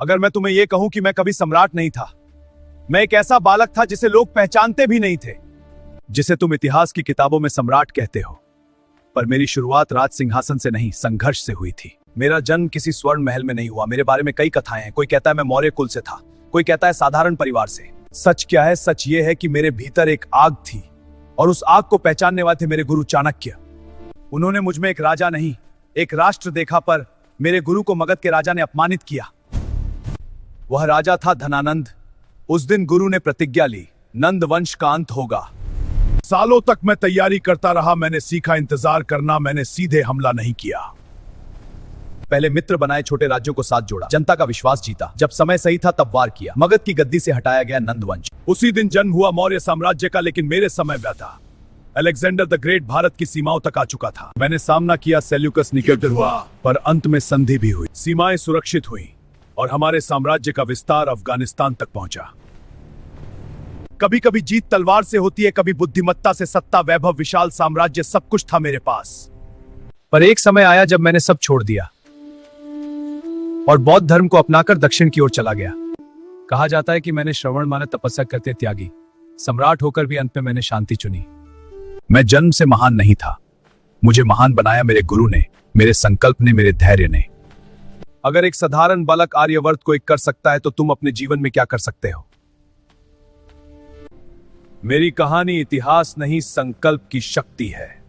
अगर मैं तुम्हें यह कहूं कि मैं कभी सम्राट नहीं था, मैं एक ऐसा बालक था जिसे लोग पहचानते भी नहीं थे, जिसे तुम इतिहास की किताबों में सम्राट कहते हो। पर मेरी शुरुआत राज सिंहासन से नहीं, संघर्ष से हुई थी। मेरा जन्म किसी स्वर्ण महल में नहीं हुआ। मेरे बारे में कई कथाएं हैं। कोई कहता है मैं मौर्य कुल से था, कोई कहता है साधारण परिवार से। सच क्या है? सच ये है कि मेरे भीतर एक आग थी, और उस आग को पहचानने वाले थे मेरे गुरु चाणक्य। उन्होंने मुझ में एक राजा नहीं, एक राष्ट्र देखा। पर मेरे गुरु को मगध के राजा ने अपमानित किया। वह राजा था धनानंद। उस दिन गुरु ने प्रतिज्ञा ली, नंद वंश का अंत होगा। सालों तक मैं तैयारी करता रहा। मैंने सीखा इंतजार करना। मैंने सीधे हमला नहीं किया। पहले मित्र बनाए, छोटे राज्यों को साथ जोड़ा, जनता का विश्वास जीता। जब समय सही था तब वार किया। मगध की गद्दी से हटाया गया नंद वंश। उसी दिन जन्म हुआ मौर्य साम्राज्य का। लेकिन मेरे समय में था अलेक्जेंडर द ग्रेट भारत की सीमाओं तक आ चुका था। मैंने सामना किया, सेल्यूकस निकेटर हुआ, पर अंत में संधि भी हुई। सीमाएं सुरक्षित हुई और हमारे साम्राज्य का विस्तार अफगानिस्तान तक पहुंचा। कभी कभी जीत तलवार से होती है, कभी बुद्धिमत्ता से। सत्ता, वैभव, विशाल साम्राज्य, सब कुछ था मेरे पास। पर एक समय आया जब मैंने सब छोड़ दिया और बौद्ध धर्म को अपनाकर दक्षिण की ओर चला गया। कहा जाता है कि मैंने श्रवण माने तपस्या करते त्यागी। सम्राट होकर भी अंत में मैंने शांति चुनी। मैं जन्म से महान नहीं था, मुझे महान बनाया मेरे गुरु ने, मेरे संकल्प ने, मेरे धैर्य ने। अगर एक साधारण बालक आर्यवर्त को एक कर सकता है, तो तुम अपने जीवन में क्या कर सकते हो? मेरी कहानी इतिहास नहीं, संकल्प की शक्ति है।